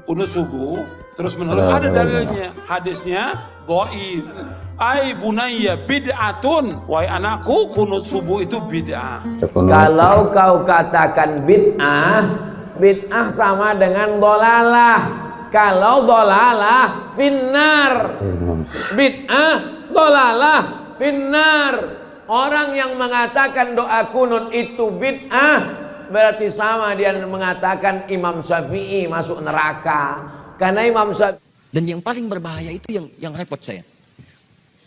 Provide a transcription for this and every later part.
kunut subuh terus menerus ada dalilnya, hadisnya dhaif. Ai bunayya bid'atun, wahai anakku kunut subuh itu bid'ah. Kalau kau katakan bid'ah, bid'ah sama dengan dolalah. Kalau dolalah finnar, bid'ah dolalah finnar. Orang yang mengatakan doa kunut itu bid'ah berarti sama dia mengatakan Imam Syafi'i masuk neraka. Karena Imam Syafi'i. Dan yang paling berbahaya itu yang repot saya.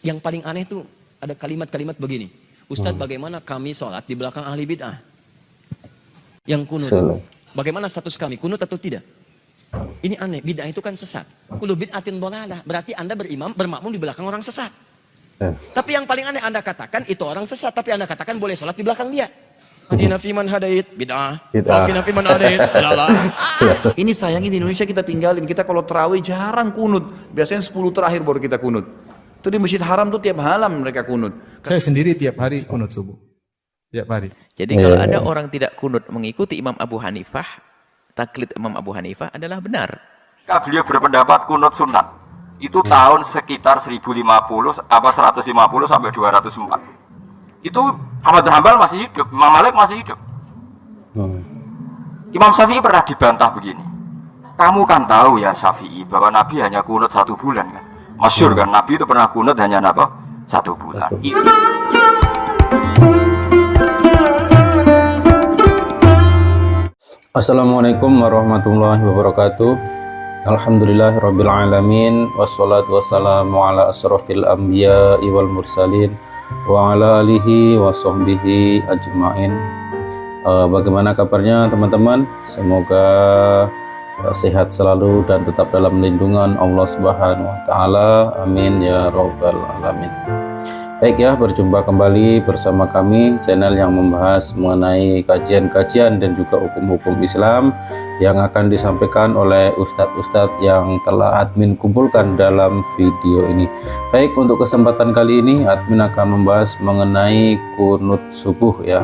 Yang paling aneh itu ada kalimat-kalimat begini. Ustadz, bagaimana kami sholat di belakang ahli bid'ah? Yang kunut. Bagaimana status kami? Kunut atau tidak? Ini aneh. Bid'ah itu kan sesat. Kullu bid'atin dhalalah. Berarti Anda bermakmum di belakang orang sesat. Tapi yang paling aneh Anda katakan itu orang sesat. Tapi Anda katakan boleh sholat di belakang dia. Hadina fiman hadait bid'ah. Wafina fiman hadait lala. Ini sayangnya di Indonesia kita tinggalin. Kita kalau terawih jarang kunut. Biasanya 10 terakhir baru kita kunut. Itu di Masjid Haram tuh tiap malam mereka kunut. Saya sendiri tiap hari kunut subuh. Tiap hari. Jadi kalau ada orang tidak kunut mengikuti Imam Abu Hanifah, taklid Imam Abu Hanifah adalah benar. Beliau berpendapat kunut sunat. Itu tahun sekitar 1050 apa 150 sampai 204. Itu Ahmad bin Hanbal masih hidup, Imam Malik masih hidup. Imam Syafi'i pernah dibantah begini. Kamu kan tahu ya Syafi'i bahwa Nabi hanya kunut 1 bulan kan? Masyhur kan Nabi itu pernah kunut hanya apa? 1 bulan. Assalamualaikum warahmatullahi wabarakatuh. Alhamdulillahirabbil alamin wassalatu wassalamu ala asrofil anbiya'i wal mursalin wa ala alihi wa sahbihi ajmain. Bagaimana kabarnya teman-teman? Semoga sehat selalu dan tetap dalam lindungan Allah Subhanahu wa taala. Amin ya rabbal alamin. Baik ya, berjumpa kembali bersama kami, channel yang membahas mengenai kajian-kajian dan juga hukum-hukum Islam yang akan disampaikan oleh ustadz-ustadz yang telah admin kumpulkan dalam video ini. Baik, untuk kesempatan kali ini admin akan membahas mengenai kunut subuh ya.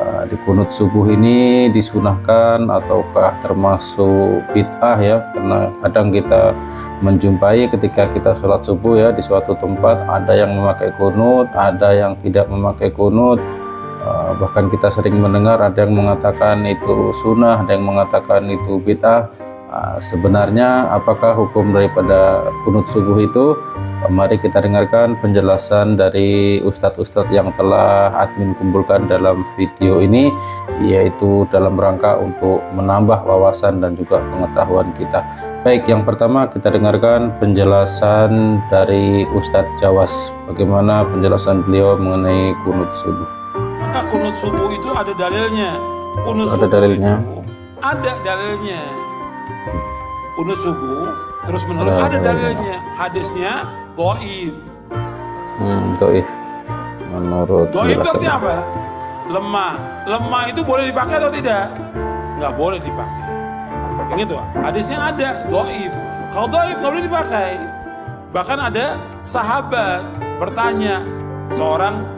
Di kunut subuh ini disunahkan ataukah termasuk bid'ah ya, karena kadang kita menjumpai ketika kita sholat subuh ya di suatu tempat ada yang memakai kunut, ada yang tidak memakai kunut. Bahkan kita sering mendengar ada yang mengatakan itu sunnah, ada yang mengatakan itu bid'ah. Sebenarnya apakah hukum daripada kunut subuh itu? Mari kita dengarkan penjelasan dari ustadz-ustadz yang telah admin kumpulkan dalam video ini, yaitu dalam rangka untuk menambah wawasan dan juga pengetahuan kita. Baik, yang pertama kita dengarkan penjelasan dari Ustadz Jawas. Bagaimana penjelasan beliau mengenai kunut subuh? Maka kunut subuh itu ada dalilnya. Kunut ada subuh dalilnya. Itu ada dalilnya. Kunut subuh terus menerus ada dalilnya. Hadisnya dhaif. Dhaif. Menurut dhaif itu artinya apa? Lemah. Lemah itu boleh dipakai atau tidak? Nggak boleh dipakai. Yang itu hadisnya ada dhaif. Kalau dhaif nggak boleh dipakai. Bahkan ada sahabat bertanya, seorang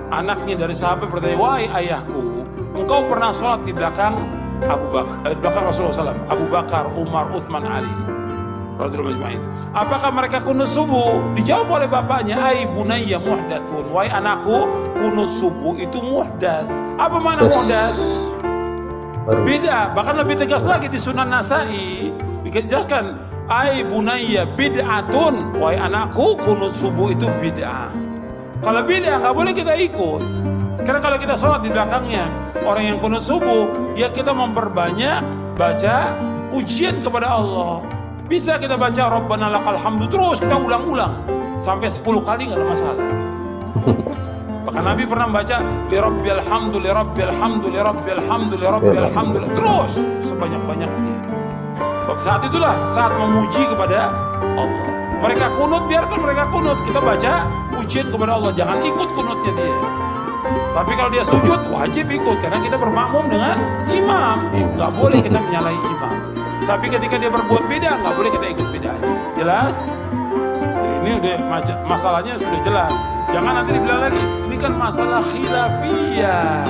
anaknya dari sahabat bertanya, wahai ayahku, engkau pernah sholat di belakang di belakang Rasulullah SAW, Abu Bakar, Umar, Uthman, Ali radhiyallahu anhum. Apakah mereka kunut subuh? Dijawab oleh bapaknya, ai bunayya muhdatsun, wahai anakku, kunut subuh itu muhdats. Apa makna muhdats? Beda, bahkan lebih tegas lagi di Sunan Nasai dijelaskan, ai bunayya bid'atun, wahai anakku, kunut subuh itu bid'ah. Kalau bid'ah nggak boleh kita ikut, karena kalau kita sholat di belakangnya orang yang kunut subuh, ya kita memperbanyak baca pujian kepada Allah. Bisa kita baca Rabbana lakal hamdu terus kita ulang-ulang sampai 10 kali nggak ada masalah. Bahkan Nabi pernah baca li rabbil hamdu li rabbil hamdu li rabbil hamdu li rabbil hamdu terus sebanyak-banyaknya. Saat itulah saat memuji kepada Allah. Mereka kunut, biarkan mereka kunut, kita baca pujian kepada Allah, jangan ikut kunutnya dia. Tapi kalau dia sujud wajib ikut karena kita bermakmum dengan imam, nggak boleh kita menyalahi imam. Tapi ketika dia berbuat beda nggak boleh kita ikut bedanya. Jelas? Ini udah masalahnya sudah jelas. Jangan nanti dibilang lagi, ini kan masalah khilafiyah,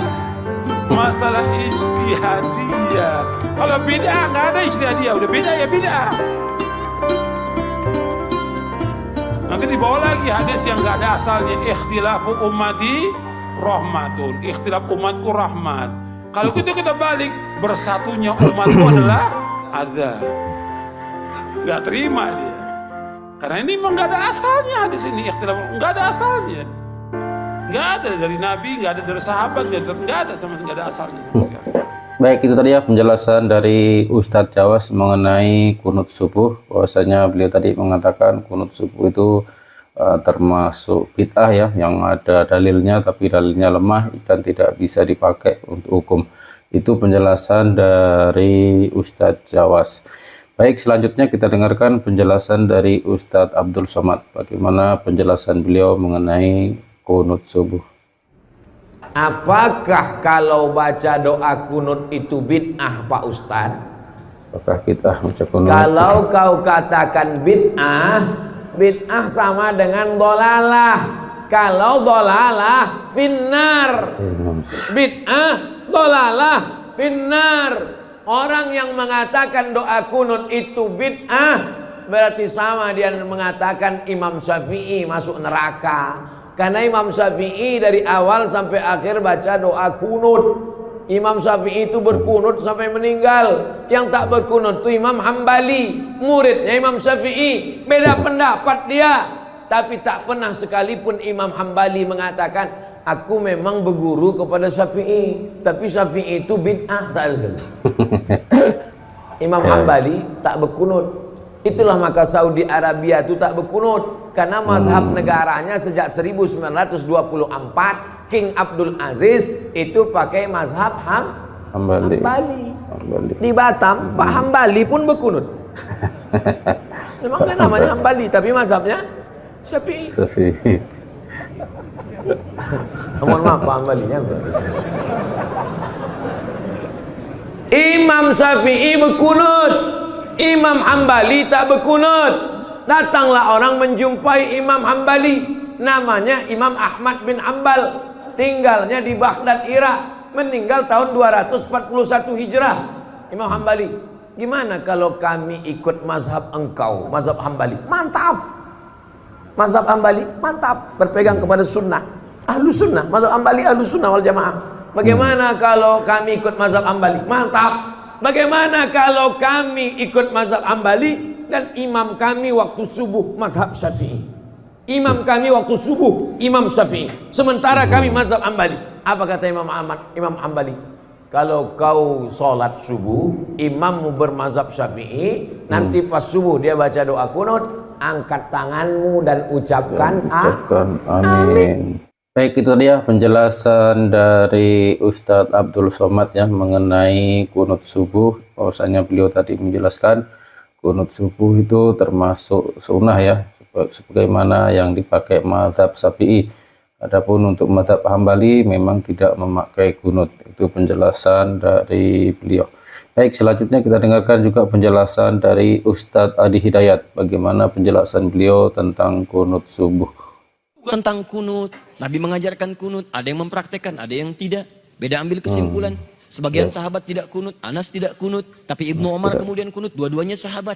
masalah ijtihadiyah. Kalau bid'ah nggak ada istilah dia, udah bid'ah ya bid'ah. Nanti dibawa lagi hadis yang nggak ada asalnya, ikhtilafu ummati rahmatun, ikhtilaf umatku rahmat. Kalau gitu kita balik, bersatunya umatku adalah azab. Nggak terima dia, karena ini memang nggak ada asalnya hadis ini, ikhtilaf nggak ada asalnya, nggak ada dari Nabi, nggak ada dari sahabat, nggak ada sama, nggak ada asalnya sama sekali. Baik, itu tadi ya penjelasan dari Ustadz Jawas mengenai kunut subuh. Bahwasanya beliau tadi mengatakan kunut subuh itu termasuk bid'ah ya, yang ada dalilnya tapi dalilnya lemah dan tidak bisa dipakai untuk hukum. Itu penjelasan dari Ustadz Jawas. Baik, selanjutnya kita dengarkan penjelasan dari Ustadz Abdul Somad. Bagaimana penjelasan beliau mengenai kunut subuh. Apakah kalau baca doa kunut itu bid'ah, Pak Ustadz? Apakah bid'ah baca kunut? Kalau kau katakan bid'ah, bid'ah sama dengan dolalah. Kalau dolalah finnar. Bid'ah, dolalah finnar. Orang yang mengatakan doa kunut itu bid'ah, berarti sama dia mengatakan Imam Syafi'i masuk neraka. Karena Imam Syafi'i dari awal sampai akhir baca doa kunut. Imam Syafi'i itu berkunut sampai meninggal. Yang tak berkunut itu Imam Hambali, muridnya Imam Syafi'i. Beda pendapat dia, tapi tak pernah sekalipun Imam Hambali mengatakan aku memang berguru kepada Syafi'i, tapi Syafi'i itu bid'ah. Tak ada sekali. Imam Hambali tak berkunut. Itulah maka Saudi Arabia itu tak berkunut, karena mazhab negaranya sejak 1924 King Abdul Aziz itu pakai mazhab Hambali. Di Batam Pak Hambali pun berkunut. Memang dia namanya Hambali tapi mazhabnya Syafi'i. Mohon maaf Pak Hambalinya. Imam Syafi'i berkunut, Imam Hambali tak berkunut. Datanglah orang menjumpai Imam Hambali, namanya Imam Ahmad bin Hanbal, tinggalnya di Baghdad, Irak, meninggal tahun 241 Hijrah. Imam Hambali, gimana kalau kami ikut mazhab engkau, mazhab Hambali? Mantap. Mazhab Hambali mantap, berpegang kepada sunnah, ahlu sunnah. Mazhab Hambali ahlu sunnah wal jamaah. Bagaimana kalau kami ikut mazhab Hambali? Mantap. Bagaimana kalau kami ikut mazhab Hambali dan imam kami waktu subuh mazhab Syafi'i? Imam kami waktu subuh Imam Syafi'i, sementara kami mazhab Hambali. Apa kata Imam Hambali? Kalau kau sholat subuh, imammu bermazhab Syafi'i, nanti pas subuh dia baca doa kunut, angkat tanganmu dan ucapkan amin. Baik, itu dia penjelasan dari Ustadz Abdul Somad ya mengenai kunut subuh. Bahwasanya beliau tadi menjelaskan kunut subuh itu termasuk sunnah ya, sebagaimana yang dipakai mazhab Syafi'i. Adapun untuk mazhab Hambali memang tidak memakai kunut. Itu penjelasan dari beliau. Baik, selanjutnya kita dengarkan juga penjelasan dari Ustadz Adi Hidayat. Bagaimana penjelasan beliau tentang kunut subuh. Tentang kunut, Nabi mengajarkan kunut, ada yang mempraktekkan, ada yang tidak. Beda ambil kesimpulan. Sebagian sahabat tidak kunut, Anas tidak kunut, tapi Ibnu Umar kemudian kunut, dua-duanya sahabat.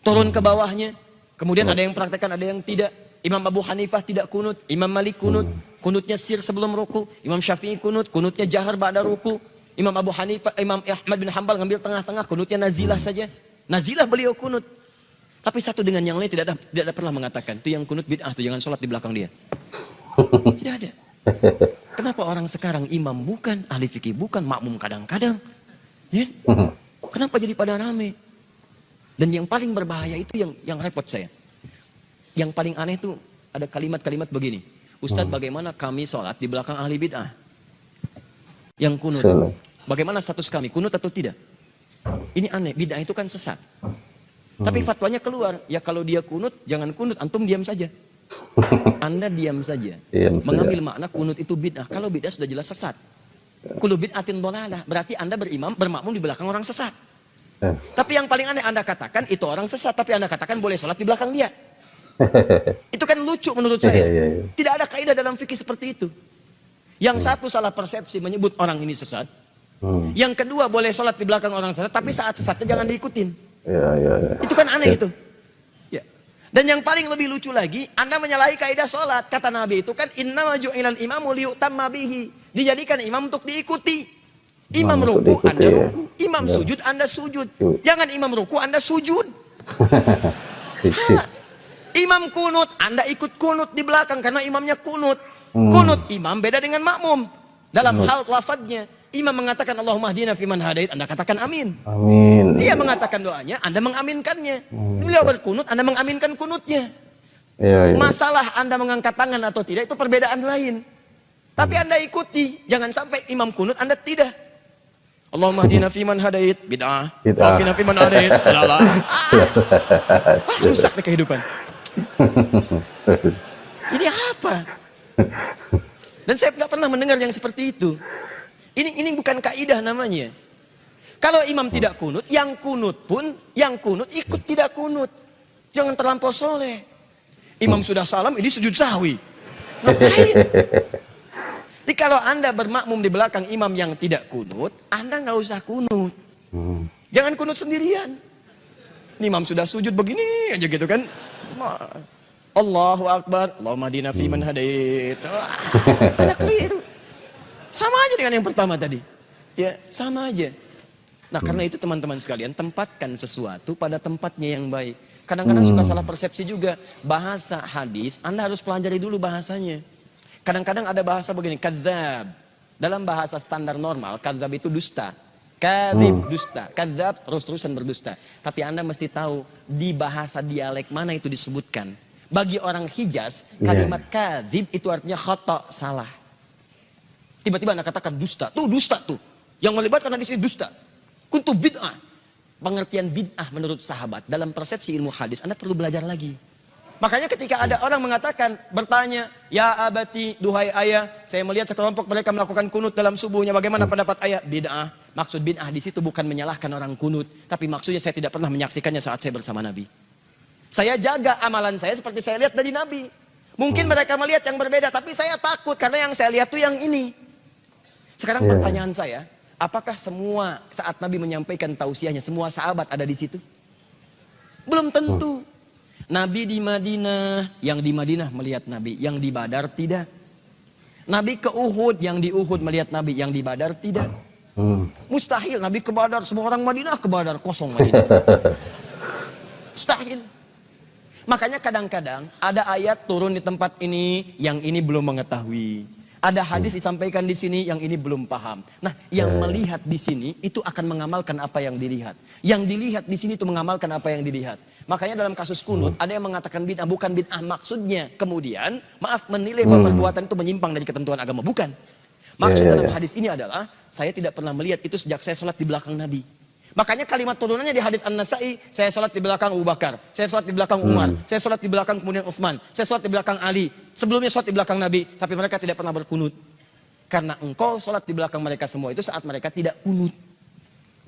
Turun ke bawahnya, kemudian ada yang praktekkan, ada yang tidak. Imam Abu Hanifah tidak kunut, Imam Malik kunut, kunutnya sir sebelum ruku. Imam Syafi'i kunut, kunutnya jahar ba'da ruku. Imam Abu Hanifah, Imam Ahmad bin Hanbal ngambil tengah-tengah, kunutnya nazilah saja. Nazilah beliau kunut. Tapi satu dengan yang lain tidak ada pernah mengatakan itu yang kunut bid'ah, itu jangan sholat di belakang dia. Tidak ada. Kenapa orang sekarang imam bukan, ahli fikih bukan, makmum kadang-kadang, ya? Kenapa jadi pada rame? Dan yang paling berbahaya itu yang repot saya. Yang paling aneh itu ada kalimat-kalimat begini. Ustadz, bagaimana kami sholat di belakang ahli bid'ah? Yang kunut. Bagaimana status kami, kunut atau tidak? Ini aneh, bid'ah itu kan sesat. Tapi fatwanya keluar, ya kalau dia kunut, jangan kunut, antum diam saja. Anda diam saja. Mengambil makna kunut itu bid'ah. Kalau bid'ah sudah jelas sesat. Kullu bid'atin dhalalah, berarti Anda bermakmum di belakang orang sesat. Tapi yang paling aneh Anda katakan itu orang sesat, tapi Anda katakan boleh sholat di belakang dia. Itu kan lucu menurut saya. Tidak ada kaidah dalam fikih seperti itu. Yang satu salah persepsi menyebut orang ini sesat, Yang kedua, boleh sholat di belakang orang salat, tapi saat sesatnya jangan diikutin. Ya. Itu kan aneh itu. Ya. Dan yang paling lebih lucu lagi, Anda menyalahi kaidah sholat. Kata Nabi itu kan, innama ju'ilal imamu liyutamma bihi. Dijadikan imam untuk diikuti. Imam ruku, Anda ruku. Imam sujud, Anda sujud. Jangan imam ruku, Anda sujud. Salah. Imam kunut, Anda ikut kunut di belakang karena imamnya kunut. Kunut imam beda dengan makmum. Dalam hal lafadznya, imam mengatakan Allahumma hdina fiman hadait, Anda katakan amin. Amin. Dia mengatakan doanya, Anda mengaminkannya. Beliau berkunut, Anda mengaminkan kunutnya. Ya. Masalah Anda mengangkat tangan atau tidak itu perbedaan lain. Tapi Anda ikuti, jangan sampai imam kunut Anda tidak. Allahumma hdina fiman hadait, bid'ah. Afina fiman hadait, lala. Rusak nih kehidupan. Ini apa? Dan saya nggak pernah mendengar yang seperti itu. Ini bukan kaidah namanya. Kalau imam tidak kunut, yang kunut ikut tidak kunut. Jangan terlampau soleh. Imam sudah salam, ini sujud sahwi. Ngapain? Jadi kalau Anda bermakmum di belakang imam yang tidak kunut, Anda nggak usah kunut. Jangan kunut sendirian. Ini imam sudah sujud begini aja gitu kan. Allahu Akbar, Allahumma hdina fiman hadait. Anda keliru. Sama aja dengan yang pertama tadi. Ya, sama aja. Nah, karena itu teman-teman sekalian, tempatkan sesuatu pada tempatnya yang baik. Kadang-kadang suka salah persepsi juga. Bahasa hadis, Anda harus pelajari dulu bahasanya. Kadang-kadang ada bahasa begini, kadzab. Dalam bahasa standar normal, kadzab itu dusta. Kadzib, dusta. Kadzab, terus-terusan berdusta. Tapi Anda mesti tahu, di bahasa dialek mana itu disebutkan. Bagi orang Hijaz, kalimat kadzib itu artinya khata, salah. Tiba-tiba Anda katakan dusta. Tuh dusta tuh. Yang melibatkan di sini dusta. Kuntu bid'ah. Pengertian bid'ah menurut sahabat dalam persepsi ilmu hadis Anda perlu belajar lagi. Makanya ketika ada orang mengatakan, bertanya, ya abati, duhai ayah, saya melihat sekelompok mereka melakukan kunut dalam subuhnya, bagaimana pendapat ayah? Bid'ah. Maksud bid'ah di situ bukan menyalahkan orang kunut, tapi maksudnya saya tidak pernah menyaksikannya saat saya bersama Nabi. Saya jaga amalan saya seperti saya lihat dari Nabi. Mungkin mereka melihat yang berbeda, tapi saya takut karena yang saya lihat tuh yang ini. Sekarang pertanyaan saya, apakah semua saat Nabi menyampaikan tausiahnya, semua sahabat ada di situ? Belum tentu. Nabi di Madinah, yang di Madinah melihat Nabi, yang di Badar tidak. Nabi ke Uhud, yang di Uhud melihat Nabi, yang di Badar tidak. Mustahil Nabi ke Badar, semua orang Madinah ke Badar, kosong Madinah. Mustahil. Makanya kadang-kadang ada ayat turun di tempat ini, yang ini belum mengetahui. Ada hadis disampaikan di sini, yang ini belum paham. Nah, yang melihat di sini itu akan mengamalkan apa yang dilihat. Yang dilihat di sini itu mengamalkan apa yang dilihat. Makanya dalam kasus kunut ada yang mengatakan bid'ah, bukan bid'ah maksudnya. Kemudian, maaf, menilai bahwa perbuatan itu menyimpang dari ketentuan agama, bukan. Maksud dalam hadis ini adalah saya tidak pernah melihat itu sejak saya sholat di belakang Nabi. Makanya kalimat turunannya di hadis An-Nasai, saya sholat di belakang Abu Bakar, saya sholat di belakang Umar, saya sholat di belakang kemudian Utsman, saya sholat di belakang Ali, sebelumnya sholat di belakang Nabi, tapi mereka tidak pernah berkunut. Karena engkau sholat di belakang mereka semua itu saat mereka tidak kunut.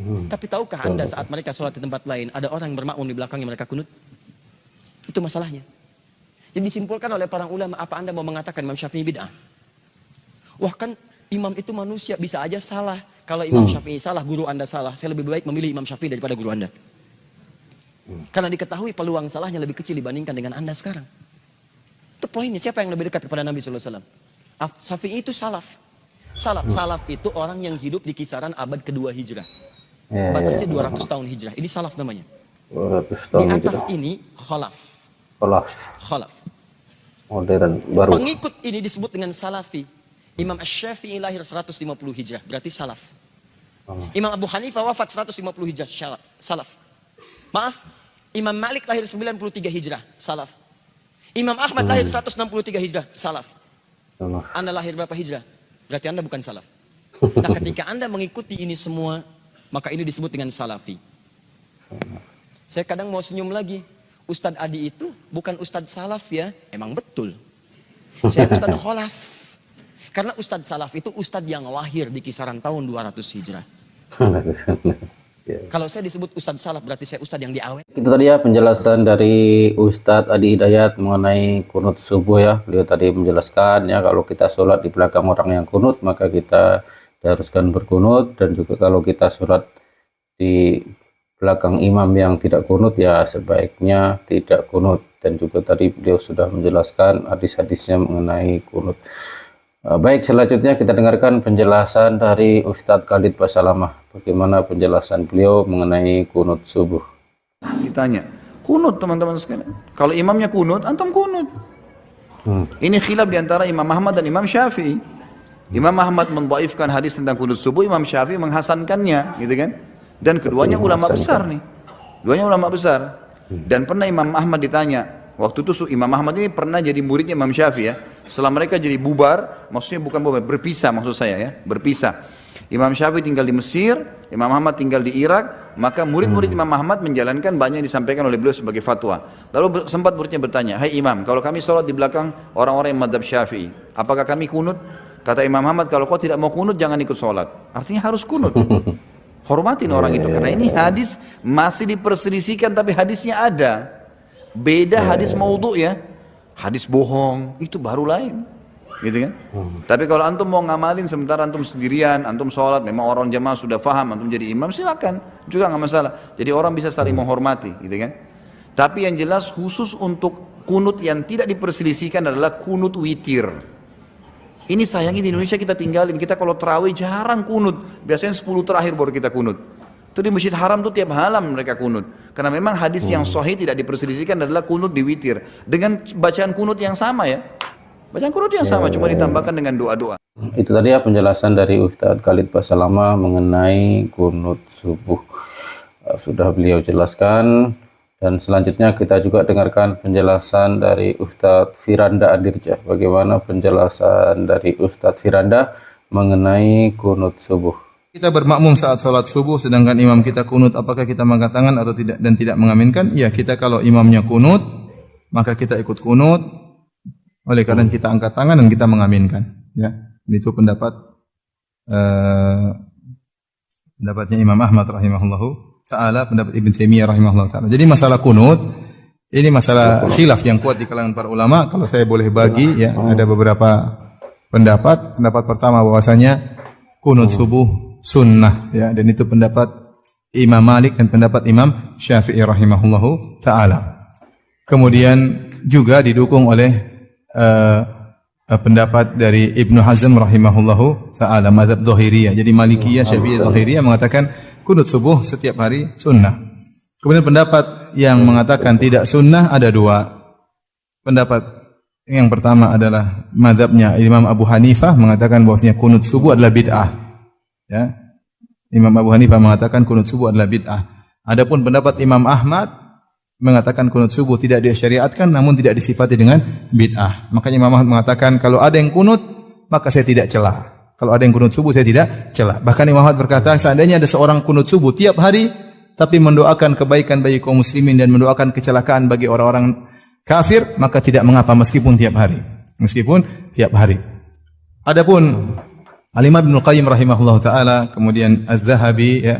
Tapi tahukah Anda saat mereka sholat di tempat lain, ada orang yang bermakmum di belakangnya mereka kunut? Itu masalahnya. Jadi disimpulkan oleh para ulama, apa Anda mau mengatakan Imam Syafi'i bid'ah? Wah kan imam itu manusia, bisa aja salah. Kalau Imam Syafi'i salah, guru Anda salah. Saya lebih baik memilih Imam Syafi'i daripada guru Anda. Karena diketahui peluang salahnya lebih kecil dibandingkan dengan Anda sekarang. Itu poinnya, siapa yang lebih dekat kepada Nabi SAW? Syafi'i itu salaf. Salaf itu orang yang hidup di kisaran abad kedua hijrah. Batasnya 200 tahun hijrah. Ini salaf namanya. 200 tahun di atas hijrah. ini khalaf. Modern, baru. Pengikut ini disebut dengan salafi. Imam Asy-Syafi'i lahir 150 hijrah, berarti salaf. Imam Abu Hanifah wafat 150 hijrah, salaf. Maaf, Imam Malik lahir 93 hijrah, salaf. Imam Ahmad lahir 163 hijrah, salaf. Anda lahir berapa hijrah? Berarti Anda bukan salaf. Nah, ketika Anda mengikuti ini semua, maka ini disebut dengan salafi. Saya kadang mau senyum lagi. Ustadz Adi itu bukan Ustadz salaf ya, emang betul. Saya Ustadz kholaf. Karena Ustadz salaf itu Ustadz yang lahir di kisaran tahun 200 hijrah. Kalau saya disebut Ustadz salaf berarti saya Ustadz yang diawet. Itu tadi ya penjelasan dari Ustadz Adi Hidayat mengenai kunut subuh ya. Beliau tadi menjelaskan ya kalau kita sholat di belakang orang yang kunut maka kita diharuskan berkunut, dan juga kalau kita sholat di belakang imam yang tidak kunut ya sebaiknya tidak kunut. Dan juga tadi beliau sudah menjelaskan hadis-hadisnya mengenai kunut. Baik, selanjutnya kita dengarkan penjelasan dari Ustadz Khalid Basalamah. Bagaimana penjelasan beliau mengenai kunut subuh. Ditanya, kunut teman-teman sekalian. Kalau imamnya kunut, antum kunut. Ini khilaf di antara Imam Ahmad dan Imam Syafi'i. Imam Ahmad mendhaifkan hadis tentang kunut subuh, Imam Syafi'i menghasankannya, gitu kan? Dan keduanya ulama besar nih. Keduanya ulama besar. Dan pernah Imam Ahmad ditanya, waktu itu Imam Ahmad ini pernah jadi muridnya Imam Syafi'i ya. Setelah mereka jadi bubar, maksudnya bukan bubar, berpisah maksud saya ya, berpisah. Imam Syafi'i tinggal di Mesir, Imam Ahmad tinggal di Irak, maka murid-murid Imam Ahmad menjalankan banyak yang disampaikan oleh beliau sebagai fatwa. Lalu sempat muridnya bertanya, "Hai Imam, kalau kami sholat di belakang orang-orang yang madhab Syafi'i, apakah kami kunut?" Kata Imam Ahmad, "Kalau kau tidak mau kunut, jangan ikut sholat." Artinya harus kunut. Hormatin orang itu, karena ini hadis masih diperselisihkan, tapi hadisnya ada. Beda hadis maudhu ya, hadis bohong, itu baru lain. Gitu kan? Tapi kalau antum mau ngamalin sementara antum sendirian, antum sholat, memang orang jamaah sudah faham, antum jadi imam, silakan, juga nggak masalah. Jadi orang bisa saling menghormati, gitu kan? Tapi yang jelas khusus untuk kunut yang tidak diperselisihkan adalah kunut witir. Ini sayangnya di Indonesia kita tinggalin, kita kalau tarawih jarang kunut, biasanya 10 terakhir baru kita kunut. Itu di Masjid Haram tuh tiap malam mereka kunut. Karena memang hadis yang sahih tidak diperselisihkan adalah kunut di witir. Dengan bacaan kunut yang sama ya. Bacaan kunut yang sama, cuma ditambahkan dengan doa-doa. Itu tadi ya penjelasan dari Ustadz Khalid Basalamah mengenai kunut subuh. Sudah beliau jelaskan. Dan selanjutnya kita juga dengarkan penjelasan dari Ustadz Firanda Adirjah. Bagaimana penjelasan dari Ustadz Firanda mengenai kunut subuh. Kita bermakmum saat sholat subuh sedangkan imam kita kunut, apakah kita mengangkat tangan atau tidak dan tidak mengaminkan? Ya, kita kalau imamnya kunut maka kita ikut kunut, oleh karena kita angkat tangan dan kita mengaminkan. Ya, itu pendapatnya Imam Ahmad rahimahullahu ta'ala, pendapat Ibn Taimiyah rahimahullahu ta'ala. Jadi masalah kunut ini masalah khilaf yang kuat di kalangan para ulama. Kalau saya boleh bagi ya, ada beberapa pendapat. Pendapat pertama bahwasanya kunut subuh sunnah ya, dan itu pendapat Imam Malik dan pendapat Imam Syafi'i rahimahullahu ta'ala. Kemudian juga didukung oleh pendapat dari Ibnu Hazm rahimahullahu ta'ala, mazhab Zahiriyah. Jadi Malikiyah, Syafi'iyah, Zahiriyah mengatakan kunut subuh setiap hari sunnah. Kemudian pendapat yang mengatakan tidak sunnah ada dua. Pendapat yang pertama adalah mazhabnya Imam Abu Hanifah mengatakan bahwasanya kunut subuh adalah bid'ah. Ya. Imam Abu Hanifah mengatakan kunut subuh adalah bid'ah. Adapun pendapat Imam Ahmad mengatakan kunut subuh tidak disyariatkan namun tidak disifati dengan bid'ah. Makanya Imam Ahmad mengatakan kalau ada yang kunut maka saya tidak celah. Kalau ada yang kunut subuh saya tidak celah. Bahkan Imam Ahmad berkata seandainya ada seorang kunut subuh tiap hari tapi mendoakan kebaikan bagi kaum muslimin dan mendoakan kecelakaan bagi orang-orang kafir, maka tidak mengapa meskipun tiap hari. Meskipun tiap hari. Adapun Al-Imam Ibnu Qayyim rahimahullah ta'ala, kemudian Az-Zahabi ya,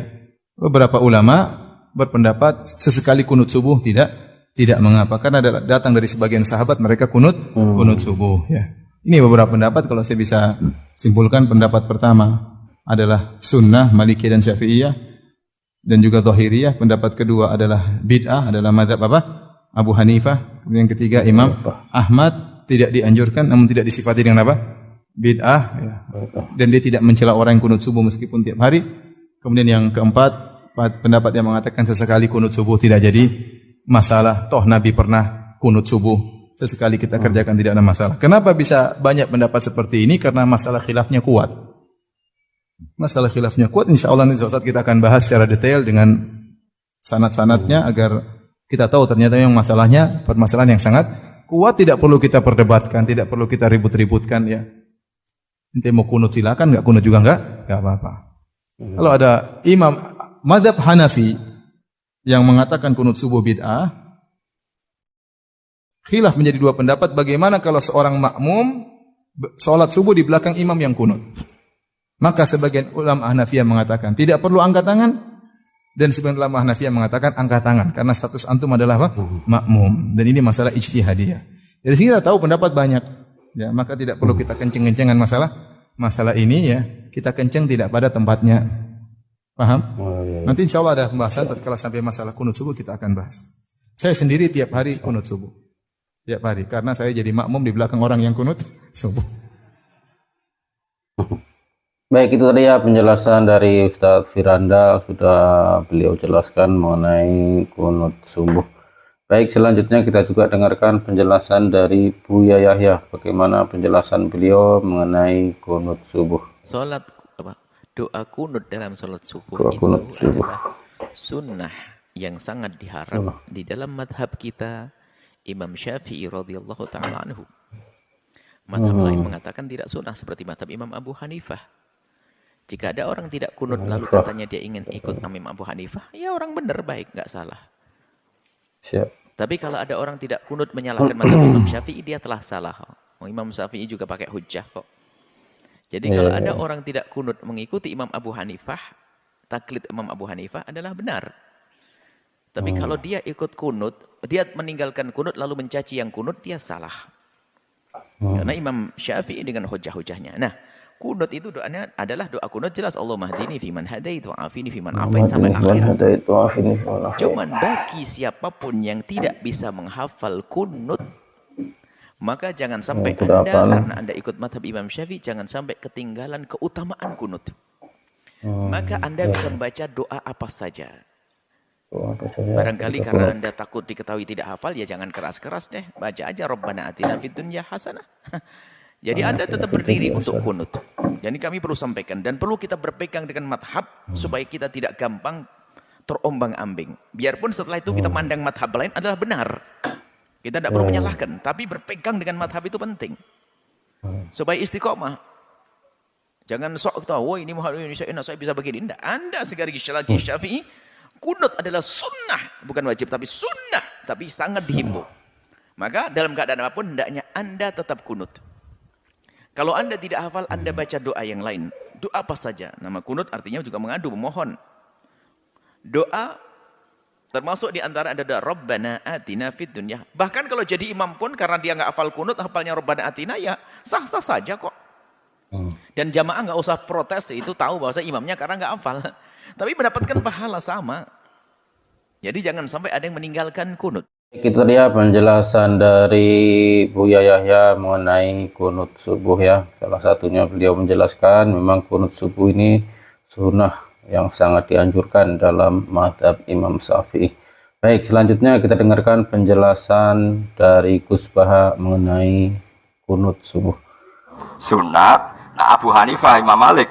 beberapa ulama berpendapat sesekali kunut subuh tidak mengapa, karena datang dari sebagian sahabat mereka kunut subuh ya. Ini beberapa pendapat. Kalau saya bisa simpulkan, pendapat pertama adalah sunnah Malikiyah dan Syafi'iyah dan juga Zahiriyah. Pendapat kedua adalah bid'ah, adalah mazhab apa? Abu Hanifah. Kemudian yang ketiga Imam Ahmad, tidak dianjurkan namun tidak disifati dengan apa? Bid'ah ya. Dan dia tidak mencela orang yang kunut subuh meskipun tiap hari. Kemudian yang keempat, pendapat yang mengatakan sesekali kunut subuh tidak jadi masalah. Toh Nabi pernah kunut subuh. Sesekali kita kerjakan tidak ada masalah. Kenapa bisa banyak pendapat seperti ini? Karena masalah khilafnya kuat. Masalah khilafnya kuat, insya Allah nanti saat kita akan bahas secara detail dengan sanad-sanadnya agar kita tahu ternyata yang masalahnya permasalahan yang sangat kuat, tidak perlu kita perdebatkan, tidak perlu kita ribut-ributkan ya. Nanti mau kunut silakan, enggak kunut juga enggak apa-apa. Kalau ada imam mazhab Hanafi yang mengatakan kunut subuh bid'ah, khilaf menjadi dua pendapat. Bagaimana kalau seorang makmum salat subuh di belakang imam yang kunut? Maka sebagian ulama Hanafiyah mengatakan tidak perlu angkat tangan, dan sebagian ulama Hanafiyah mengatakan angkat tangan karena status antum adalah apa? Makmum. Dan ini masalah ijtihadiyah. Dari sini kita tahu pendapat banyak. Ya, maka tidak perlu kita kenceng-kencengan masalah ini ya, kita kenceng tidak pada tempatnya. Paham? Nanti insya Allah ada pembahasan tatkala sampai masalah kunut subuh kita akan bahas. Saya sendiri tiap hari kunut subuh. Tiap hari karena saya jadi makmum di belakang orang yang kunut subuh. Baik, itu tadi ya penjelasan dari Ustadz Firanda, sudah beliau jelaskan mengenai kunut subuh. Baik, selanjutnya kita juga dengarkan penjelasan dari Buya Yahya. Bagaimana penjelasan beliau mengenai kunut subuh. Salat apa? Doa kunut dalam salat subuh Doa kunut itu subuh. adalah sunnah yang sangat diharap di dalam madhab kita Imam Syafi'i radhiyallahu taala anhu. Madhab lain mengatakan tidak sunnah seperti madhab Imam Abu Hanifah. Jika ada orang tidak kunut lalu katanya dia ingin ikut Imam Abu Hanifah, ya orang benar, baik, nggak salah. Siap. Tapi kalau ada orang tidak kunut menyalahkan madhab Imam Syafi'i, dia telah salah. Imam Syafi'i juga pakai hujjah kok. Jadi kalau ada orang tidak kunut mengikuti Imam Abu Hanifah, taklid Imam Abu Hanifah adalah benar. Tapi kalau dia ikut kunut, dia meninggalkan kunut lalu mencaci yang kunut, dia salah. Karena Imam Syafi'i dengan hujjah-hujjahnya. Nah, kunut itu doanya adalah doa kunut jelas Allahumma hdini fiman hadait wa afini fiman afait sampai akhir. Cuman bagi siapapun yang tidak bisa menghafal kunut, maka jangan sampai Anda, karena Anda ikut madhab Imam Syafi'i, jangan sampai ketinggalan keutamaan kunut. Maka Anda bisa membaca doa apa saja. Barangkali karena Anda takut diketahui tidak hafal, ya jangan keras-keras deh. Baca aja Rabbana atina fid dunya hasanah. Jadi Anda tetap berdiri untuk kunut. Jadi kami perlu sampaikan dan perlu kita berpegang dengan madhab supaya kita tidak gampang terombang-ambing. Biarpun setelah itu kita mandang madhab lain adalah benar. Kita tidak perlu menyalahkan, tapi berpegang dengan madhab itu penting. Supaya istiqomah. Jangan sok tahu, oh ini saya bisa begini. Tidak. Anda sekali lagi Syafi'i, kunut adalah sunnah, bukan wajib, tapi sunnah, tapi sangat dihimbau. Maka dalam keadaan apapun hendaknya Anda tetap kunut. Kalau Anda tidak hafal, Anda baca doa yang lain. Doa apa saja. Nama kunut artinya juga mengadu, memohon. Doa termasuk di antara ada doa Rabbana atina fid dunya. Bahkan kalau jadi imam pun karena dia nggak hafal kunut, hafalnya Rabbana atina, ya sah-sah saja kok. Dan jamaah nggak usah protes, itu tahu bahwa imamnya karena nggak hafal. Tapi mendapatkan pahala sama. Jadi jangan sampai ada yang meninggalkan kunut. Itu dia penjelasan dari Buya Yahya mengenai kunut subuh ya. Salah satunya beliau menjelaskan memang kunut subuh ini sunnah yang sangat dianjurkan dalam madhab Imam Syafi'i. Baik, selanjutnya kita dengarkan penjelasan dari Gus Baha mengenai kunut subuh. Sunat. Nah Abu Hanifah, Imam Malik,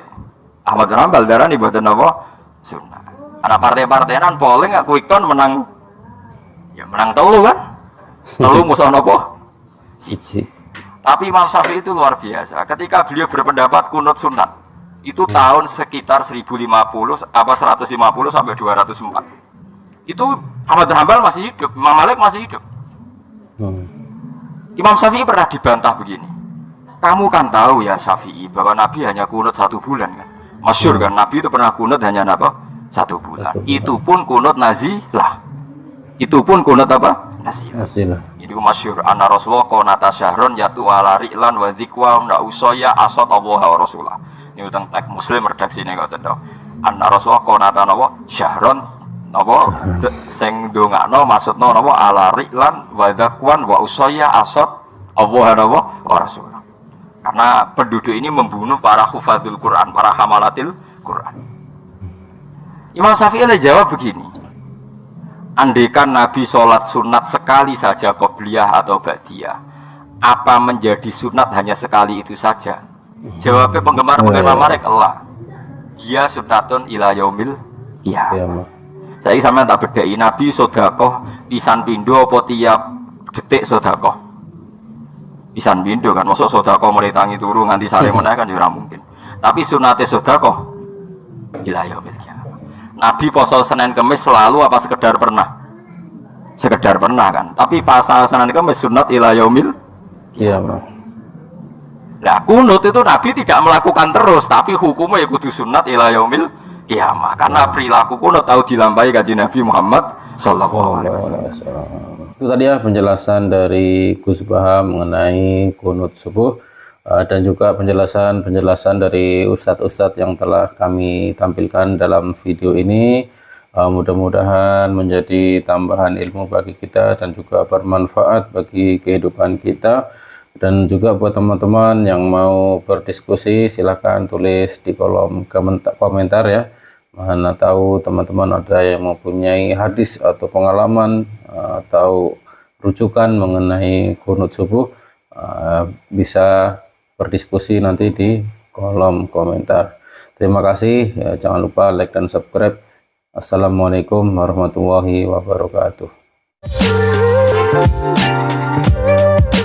Ahmad bin Hanbal darani boten napa sunat. Ana partai-partaian polling gak quick count menang. Ya menang telu kan? Telu musuh napa? Siji. Tapi Imam Syafi'i itu luar biasa. Ketika beliau berpendapat kunut sunat, itu tahun sekitar 1050 apa 150 sampai 204. Itu Ahmad bin Hanbal masih hidup, Imam Malik masih hidup. Imam Syafi'i pernah dibantah begini. Kamu kan tahu ya Syafi'i bahwa Nabi hanya kunut 1 bulan kan? Masyhur kan Nabi itu pernah kunut hanya apa? 1 bulan. Itu pun kunut nazilah. Itu pun kunut apa? Nazilah. Ini masyhur anna Rasulullah qanata syahron yatu ala ri'lan wa dzikwa na usaya asat Allah wa Rasulullah. Ini utang teks Muslim redaksine ngoten to. Anna Rasulullah qanata napa syahron napa sing ndongakno maksudna napa ala ri'lan wa dzikwan wa usaya asat Allah wa Rasulullah. Karena penduduk ini membunuh para hufadzul Quran, para hamalatil Quran. Imam Syafi'i jawab begini. Andaikan Nabi sholat sunat sekali saja qobliyah atau ba'diyah, apa menjadi sunat hanya sekali itu saja? Jawabnya penggemar-penggemar Malik Allah. Dia sunatun ila yaumil qiyamah. Saya sampean tak bedai Nabi sedekah pisan pindho apa tiap detik sedekah. Pisan pindho kan mosok sedekah mulai tangi turu nganti sare meneh kan ya ora mungkin. Tapi sunate sedekah ila yaumil qiyamah. Nabi poso Senin Kemis selalu apa sekedar pernah? Sekedar pernah kan. Tapi pas Senin Kemis sunat ila yaumil qiyamah. Nah, kunut itu Nabi tidak melakukan terus, tapi hukumnya kudu sunat ila yaumil qiyamah. Karena perilaku kunut tahu dilampahi kanjeng Nabi Muhammad sallallahu alaihi wasallam. Itu tadi ya penjelasan dari Gus Baha mengenai kunut subuh. dan juga penjelasan-penjelasan dari ustadz-ustadz yang telah kami tampilkan dalam video ini. Mudah-mudahan menjadi tambahan ilmu bagi kita dan juga bermanfaat bagi kehidupan kita. Dan juga buat teman-teman yang mau berdiskusi, silahkan tulis di kolom komentar ya. Mana tahu teman-teman ada yang mempunyai hadis atau pengalaman atau rujukan mengenai kunut subuh, bisa berdiskusi nanti di kolom komentar. Terima kasih, jangan lupa like dan subscribe. Assalamualaikum warahmatullahi wabarakatuh.